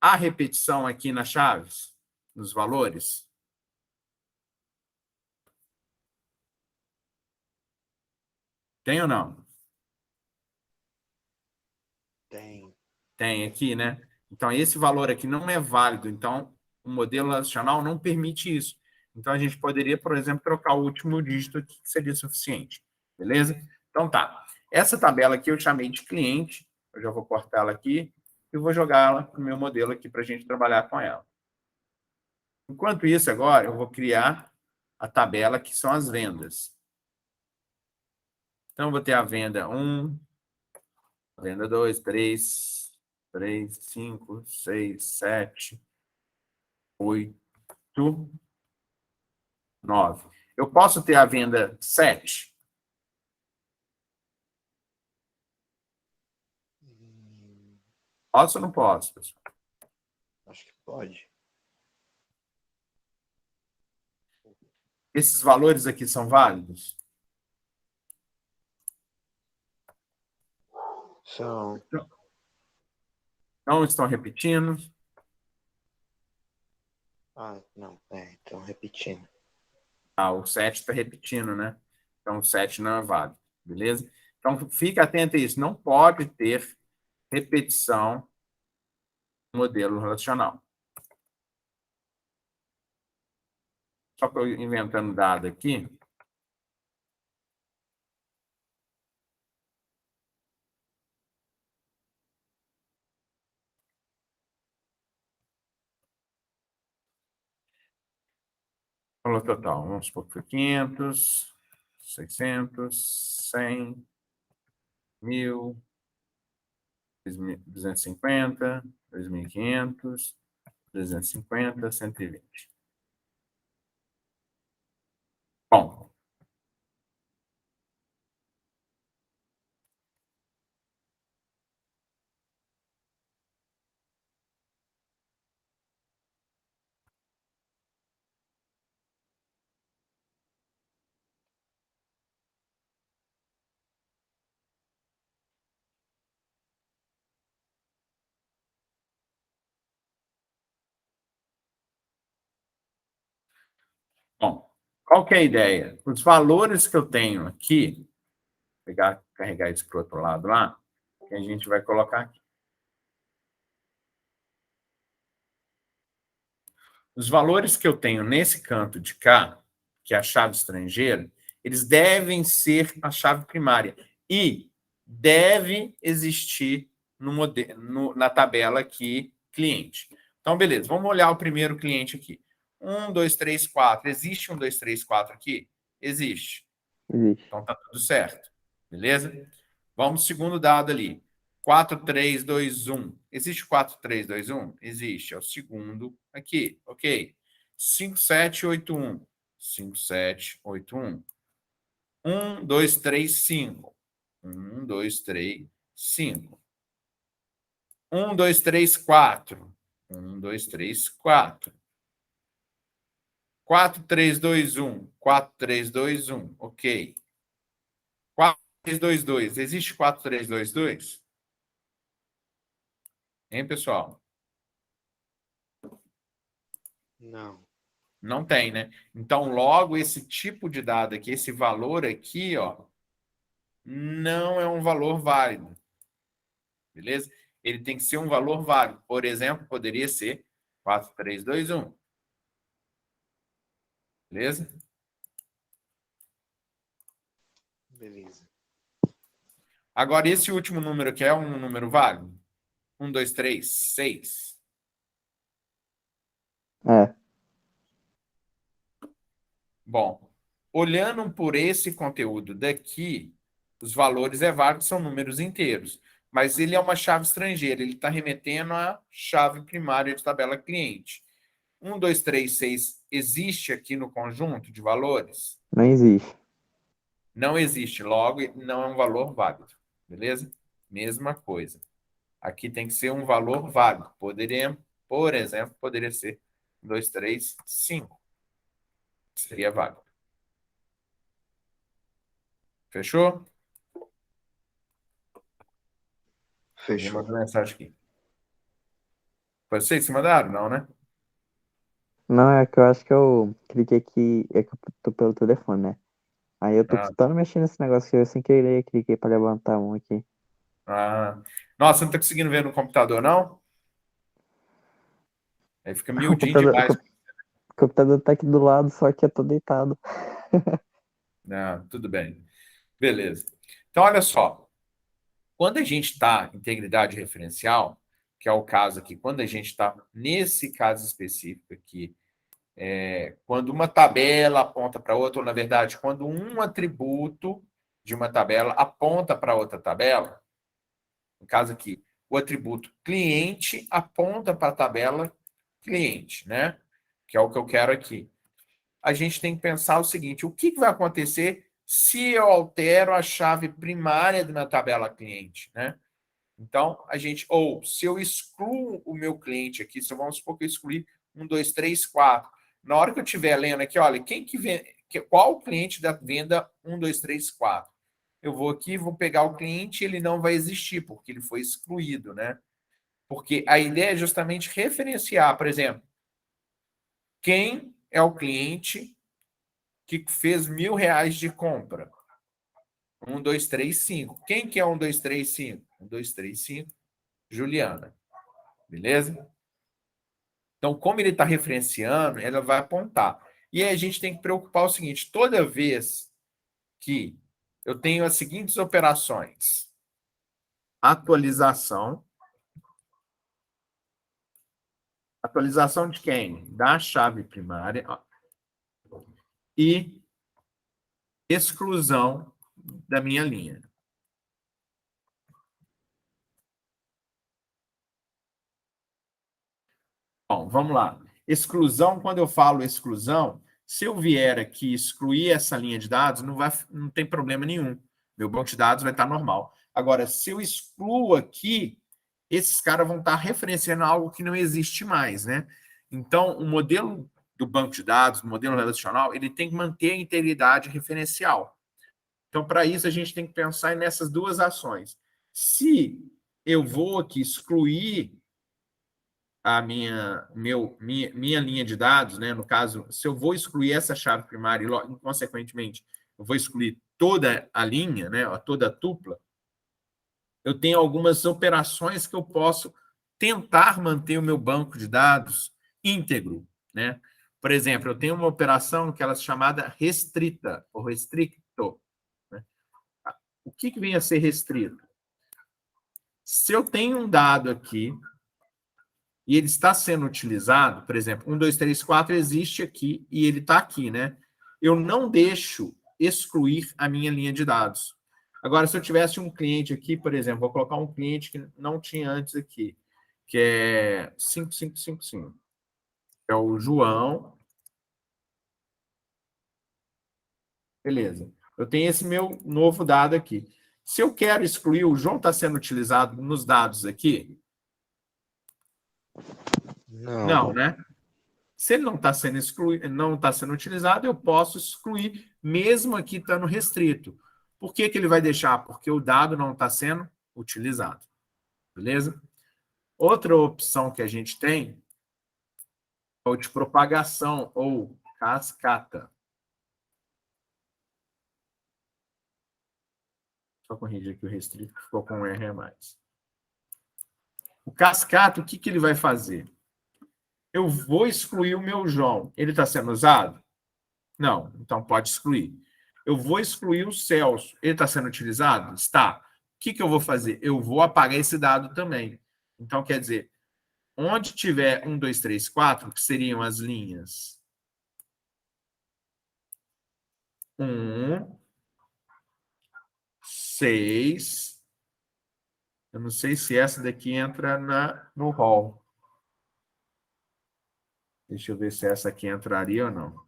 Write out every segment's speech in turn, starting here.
Há repetição aqui nas chaves, nos valores? Tem ou não? Tem. Tem aqui, né? Então, esse valor aqui não é válido. Então, o modelo relacional não permite isso. Então, a gente poderia, por exemplo, trocar o último dígito aqui, que seria suficiente. Beleza? Então, tá. Essa tabela aqui eu chamei de cliente. Eu já vou cortar ela aqui e vou jogar ela para o meu modelo aqui para a gente trabalhar com ela. Enquanto isso, agora, eu vou criar a tabela que são as vendas. Então, eu vou ter a venda 1, venda 2, 3, 5, 6, 7, 8, 9. Eu posso ter a venda 7? Posso ou não posso, pessoal? Acho que pode. Esses valores aqui são válidos? São. Não estão repetindo? Ah, não. Então repetindo. Ah, o 7 está repetindo, né? Então, o 7 não é válido, beleza? Então, fica atento a isso. Não pode ter repetição no modelo relacional. Só que eu inventando dado aqui. Valor total. Vamos supor que foi 500, 600, 100, 1.000, 250, 2.500, 350, 120. Bom, bom, qual que é a ideia? Os valores que eu tenho aqui, carregar isso para o outro lado lá, que a gente vai colocar aqui. Os valores que eu tenho nesse canto de cá, que é a chave estrangeira, eles devem ser a chave primária. E deve existir na tabela aqui, cliente. Então, beleza, vamos olhar o primeiro cliente aqui. 1, 2, 3, 4. Existe 1, 2, 3, 4 aqui? Existe. Existe. Então, tá tudo certo. Beleza? Vamos segundo dado ali. 4, 3, 2, 1. Existe 4, 3, 2, 1? Existe. É o segundo aqui. Ok. 5, 7, 8, 1. 5, 7, 8, 1. 1, 2, 3, 5. 1, 2, 3, 5. 1, 2, 3, 4. 1, 2, 3, 4. 4, 3, 2, 1. 4, 3, 2, 1. Ok. 4, 3, 2, 2. Existe 4, 3, 2, 2? Hein, pessoal? Não. Não tem, né? Então, logo, esse tipo de dado aqui, esse valor aqui, ó, não é um valor válido. Beleza? Ele tem que ser um valor válido. Por exemplo, poderia ser 4, 3, 2, 1. Beleza? Beleza. Agora, esse último número aqui é um número válido? 1, 2, 3, 6. É. Bom, olhando por esse conteúdo daqui, os valores é válido, são números inteiros. Mas ele é uma chave estrangeira, ele está remetendo à chave primária de tabela cliente. 1, 2, 3, 6 existe aqui no conjunto de valores? Não existe. Não existe, logo não é um valor válido. Beleza? Mesma coisa. Aqui tem que ser um valor válido. Por exemplo, poderia ser 1, 2, 3, 5. Seria válido. Fechou? Alguém Fechou. mandou mensagem aqui. Foi vocês que mandaram? Não, né? Não, é que eu acho que eu cliquei aqui, é que eu tô pelo telefone, né? Aí eu tô Ah, custando mexer nesse negócio que eu sem querer cliquei pra levantar um aqui. ah. Nossa, não tá conseguindo ver no computador, não? Aí fica O miudinho computador, demais. o computador tá aqui do lado, só que eu tô deitado. Não, tudo bem. Beleza. Então, olha só. Quando a gente está em integridade referencial, que é o caso aqui, quando a gente está nesse caso específico aqui, quando uma tabela aponta para outra, ou na verdade, quando um atributo de uma tabela aponta para outra tabela, no caso aqui, o atributo cliente aponta para a tabela cliente, né? Que é o que eu quero aqui. A gente tem que pensar o seguinte: o que vai acontecer se eu altero a chave primária da minha tabela cliente, né? Então, ou se eu excluo o meu cliente aqui, se eu vamos supor que eu excluir 1, 2, 3, 4. Na hora que eu estiver lendo aqui, olha, quem que vem, qual o cliente da venda 1, 2, 3, 4? Eu vou aqui, vou pegar o cliente, ele não vai existir, porque ele foi excluído, né? Porque a ideia é justamente referenciar, por exemplo, quem é o cliente que fez R$ 1.000 de compra? 1, 2, 3, 5. Quem que é 1, 2, 3, 5? 1, 2, 3, 5. Juliana. Beleza? Então, como ele está referenciando, ela vai apontar. E aí a gente tem que preocupar o seguinte: toda vez que eu tenho as seguintes operações: atualização. Atualização de quem? Da chave primária. E exclusão da minha linha. Bom, vamos lá. Exclusão, quando eu falo exclusão, se eu vier aqui excluir essa linha de dados, não tem problema nenhum. Meu banco de dados vai estar normal. Agora, se eu excluo aqui, esses caras vão estar referenciando algo que não existe mais, né? Então, o modelo do banco de dados, o modelo relacional, ele tem que manter a integridade referencial. Então, para isso, a gente tem que pensar nessas duas ações. Se eu vou aqui excluir a minha linha de dados, né? No caso, se eu vou excluir essa chave primária e, consequentemente, eu vou excluir toda a linha, né? Toda a tupla, eu tenho algumas operações que eu posso tentar manter o meu banco de dados íntegro, né? Por exemplo, eu tenho uma operação que ela é chamada restrita, ou restricto, né? O que vem a ser restrito? Se eu tenho um dado aqui e ele está sendo utilizado, por exemplo, 1, 2, 3, 4 existe aqui e ele está aqui, né? Eu não deixo excluir a minha linha de dados. Agora, se eu tivesse um cliente aqui, por exemplo, vou colocar um cliente que não tinha antes aqui, que é 5555, é o João. Beleza. Eu tenho esse meu novo dado aqui. Se eu quero excluir, o João está sendo utilizado nos dados aqui? Não, né? Se ele não está sendo excluído, não está sendo utilizado, eu posso excluir, mesmo aqui estando restrito. Por que ele vai deixar? Porque o dado não está sendo utilizado. Beleza? Outra opção que a gente tem é o de propagação ou cascata. Só corrigir aqui o restrito, que ficou com um R a mais. O cascata, o que ele vai fazer? Eu vou excluir o meu João. Ele está sendo usado? Não, então pode excluir. Eu vou excluir o Celso. Ele está sendo utilizado? Está. O que eu vou fazer? Eu vou apagar esse dado também. Então, quer dizer, onde tiver 1, 2, 3, 4, que seriam as linhas 1, 6. Eu não sei se essa daqui entra no rol. Deixa eu ver se essa aqui entraria ou não.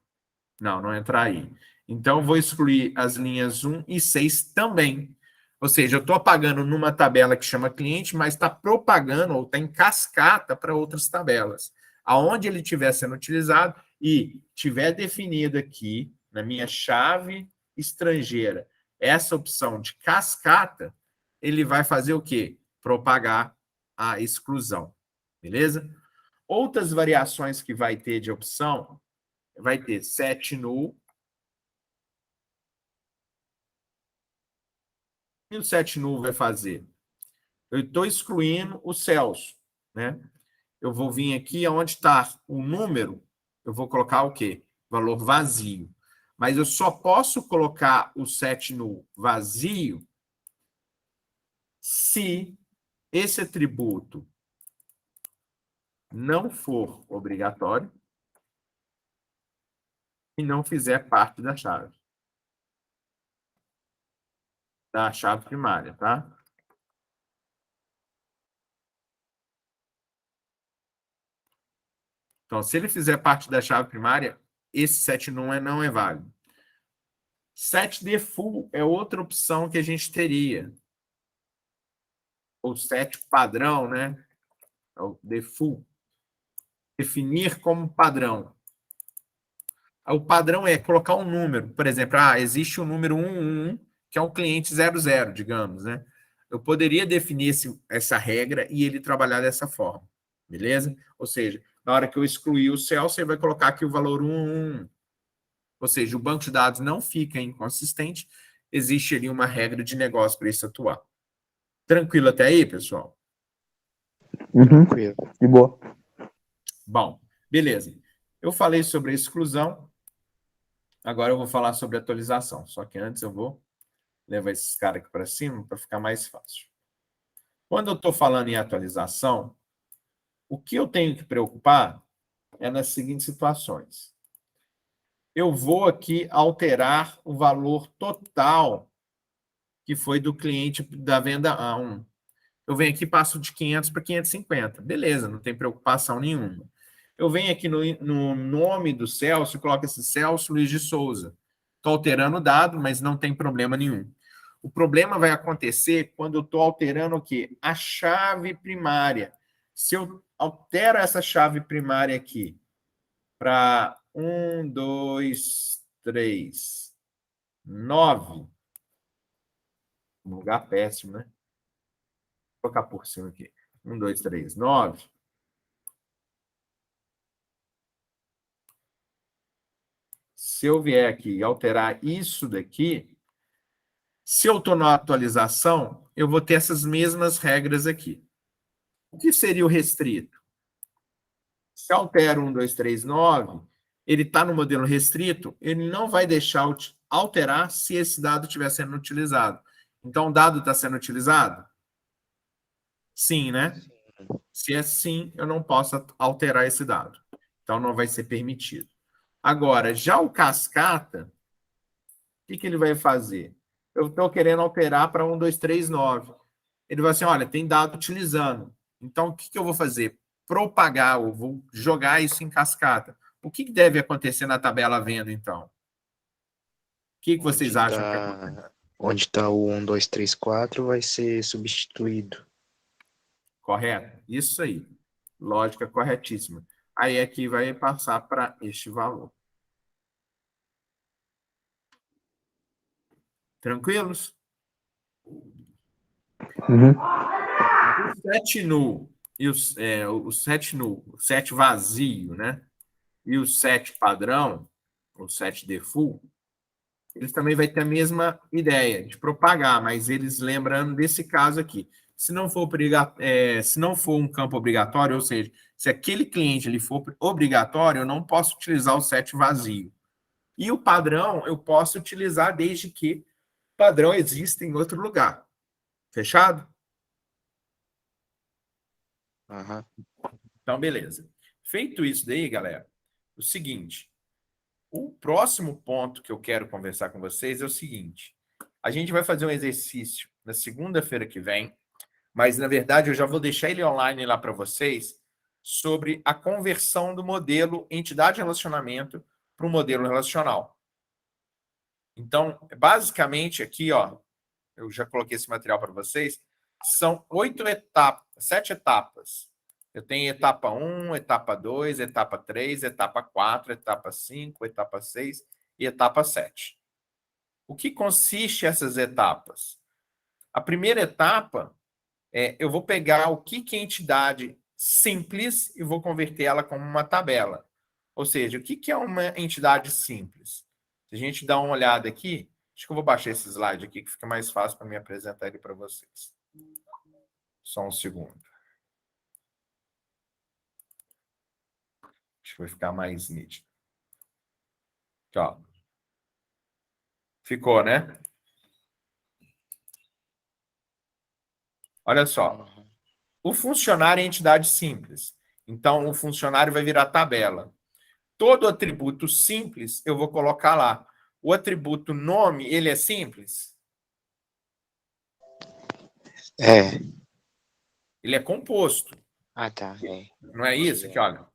Não, não entraria. Então, vou excluir as linhas 1 e 6 também. Ou seja, eu estou apagando numa tabela que chama cliente, mas está propagando ou está em cascata para outras tabelas. Aonde ele estiver sendo utilizado e tiver definido aqui, na minha chave estrangeira, essa opção de cascata, ele vai fazer o quê? Propagar a exclusão. Beleza? Outras variações que vai ter de opção, vai ter set null. E o set null vai fazer? Eu estou excluindo o Celso, né? Eu vou vir aqui onde está o número, eu vou colocar o quê? Valor vazio. Mas eu só posso colocar o set null vazio se esse atributo não for obrigatório e não fizer parte da chave primária, tá? Então, se ele fizer parte da chave primária, esse set não é válido. Set default é outra opção que a gente teria. Ou set padrão, né? É o default. Definir como padrão. O padrão é colocar um número. Por exemplo, existe o número 111, que é um cliente 00, digamos, né? Eu poderia definir essa regra e ele trabalhar dessa forma. Beleza? Ou seja, na hora que eu excluir o céu, você vai colocar aqui o valor 111. Ou seja, o banco de dados não fica inconsistente. Existe ali uma regra de negócio para isso atuar. Tranquilo até aí, pessoal? Uhum, Tranquilo. de boa. Bom, beleza. Eu falei sobre a exclusão. Agora eu vou falar sobre a atualização. Só que antes eu vou levar esses caras aqui para cima para ficar mais fácil. Quando eu estou falando em atualização, o que eu tenho que preocupar é nas seguintes situações. Eu vou aqui alterar o valor total que foi do cliente da venda A1. Eu venho aqui e passo de 500 para 550. Beleza, não tem preocupação nenhuma. Eu venho aqui no nome do Celso e coloco esse Celso Luiz de Souza. Estou alterando o dado, mas não tem problema nenhum. O problema vai acontecer quando eu estou alterando o quê? A chave primária. Se eu altero essa chave primária aqui para 1, 2, 3, 9, um lugar péssimo, né? Vou colocar por cima aqui. 1, 2, 3, 9. Se eu vier aqui e alterar isso daqui, se eu estou na atualização, eu vou ter essas mesmas regras aqui. O que seria o restrito? Se eu altero 1, 2, 3, 9, ele está no modelo restrito, ele não vai deixar alterar se esse dado estiver sendo utilizado. Então, o dado está sendo utilizado? Sim, né? Se é sim, eu não posso alterar esse dado. Então, não vai ser permitido. Agora, já o cascata, o que ele vai fazer? Eu estou querendo alterar para 1, 2, 3, 9. Ele vai assim, olha, tem dado utilizando. Então, o que eu vou fazer? Propagar, eu vou jogar isso em cascata. O que deve acontecer na tabela venda, então? O que vocês acham que acontece? Onde está o 1, 2, 3, 4 vai ser substituído. Correto? Isso aí. Lógica corretíssima. Aí aqui vai passar para este valor. Tranquilos? Uhum. O set null e o set null, o set vazio, né? E o set padrão, o set default, eles também vai ter a mesma ideia de propagar, mas eles lembrando desse caso aqui. Se não for se não for um campo obrigatório, ou seja, se aquele cliente ele for obrigatório, eu não posso utilizar o set vazio. E o padrão eu posso utilizar desde que o padrão exista em outro lugar. Fechado? Uhum. Então, beleza. Feito isso daí, galera, o seguinte, o próximo ponto que eu quero conversar com vocês é o seguinte, a gente vai fazer um exercício na segunda-feira que vem, mas, na verdade, eu já vou deixar ele online lá para vocês, sobre a conversão do modelo entidade-relacionamento para o modelo relacional. Então, basicamente, aqui, ó, eu já coloquei esse material para vocês, são 7 etapas. Eu tenho etapa 1, etapa 2, etapa 3, etapa 4, etapa 5, etapa 6 e etapa 7. O que consiste essas etapas? A primeira etapa eu vou pegar o que a entidade simples e vou converter ela como uma tabela. Ou seja, o que é uma entidade simples? Se a gente dá uma olhada aqui, acho que eu vou baixar esse slide aqui, que fica mais fácil para me apresentar ele para vocês. Só um segundo. Acho que vai ficar mais nítido. Aqui, ó. Ficou, né? Olha só. O funcionário é entidade simples. Então, o funcionário vai virar tabela. Todo atributo simples eu vou colocar lá. O atributo nome, ele é simples? É. Ele é composto. Ah, tá. É. Não é isso? Aqui, olha.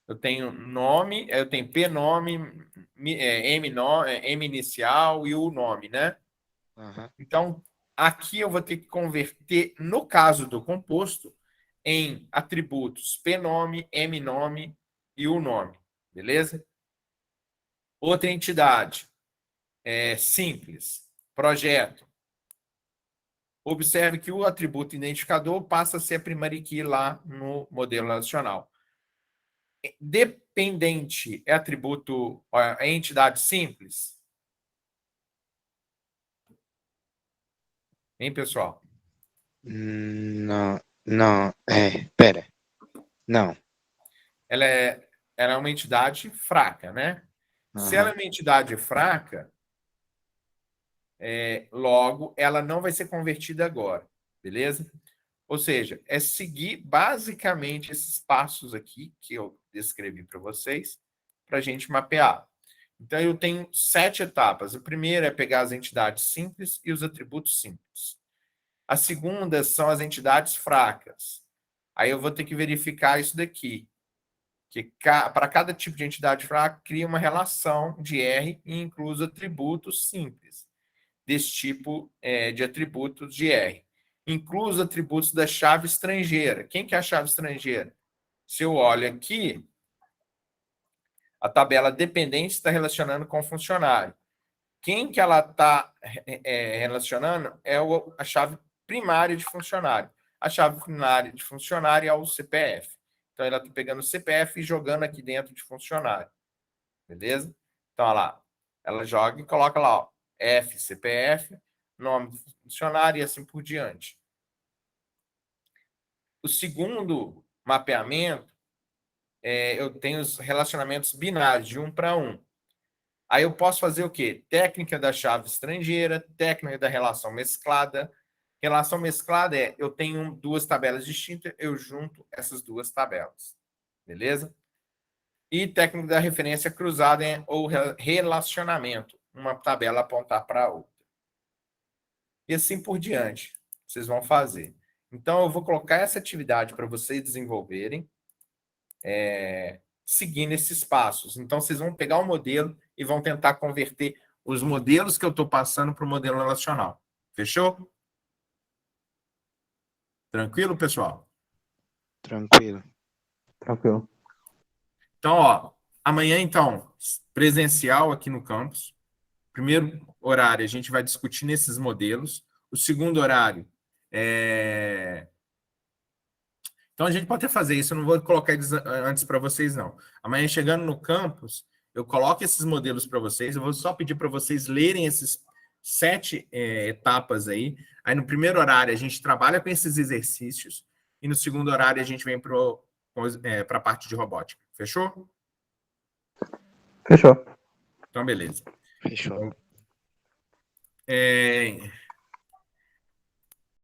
Eu tenho nome, eu tenho P nome, M inicial e o nome, né? Uhum. Então, aqui eu vou ter que converter, no caso do composto, em atributos P nome, M nome e o nome. Beleza? Outra entidade. Simples. Projeto. Observe que o atributo identificador passa a ser a primary key lá no modelo relacional. Dependente é atributo, é entidade simples? Hein, pessoal? Não, não, pera. Não. Ela é uma entidade fraca, né? Se ela é Aham. uma entidade fraca, logo, ela não vai ser convertida agora, beleza? Ou seja, é seguir basicamente esses passos aqui que eu descrevi para vocês, para a gente mapear. Então, eu tenho 7 etapas. A primeira é pegar as entidades simples e os atributos simples. A segunda são as entidades fracas. Aí eu vou ter que verificar isso daqui, que para cada tipo de entidade fraca, cria uma relação de R e inclui os atributos simples desse tipo de atributos de R. Inclui os atributos da chave estrangeira. Quem que é a chave estrangeira? Se eu olho aqui, a tabela dependente está relacionando com o funcionário. Quem que ela está relacionando é a chave primária de funcionário. A chave primária de funcionário é o CPF. Então, ela está pegando o CPF e jogando aqui dentro de funcionário. Beleza? Então, olha lá. Ela joga e coloca lá, ó, F, CPF, nome do funcionário e assim por diante. O segundo mapeamento, eu tenho os relacionamentos binários, de 1 para 1. Aí eu posso fazer o quê? Técnica da chave estrangeira, técnica da relação mesclada. Relação mesclada eu tenho 2 tabelas distintas, eu junto essas 2 tabelas. Beleza? E técnica da referência cruzada ou relacionamento. Uma tabela apontar para a outra. E assim por diante. Vocês vão fazer. Então, eu vou colocar essa atividade para vocês desenvolverem, seguindo esses passos. Então, vocês vão pegar o modelo e vão tentar converter os modelos que eu estou passando para o modelo relacional. Fechou? Tranquilo, pessoal? Tranquilo. Tranquilo. Então, ó, amanhã, então, presencial aqui no campus. Primeiro horário, a gente vai discutir nesses modelos. O segundo horário Então, a gente pode até fazer isso, eu não vou colocar eles antes para vocês, não. Amanhã, chegando no campus, eu coloco esses modelos para vocês, eu vou só pedir para vocês lerem esses 7 etapas aí. Aí, no primeiro horário, a gente trabalha com esses exercícios, e no segundo horário, a gente vem para a parte de robótica. Fechou? Fechou. Então, beleza. Fechou. É,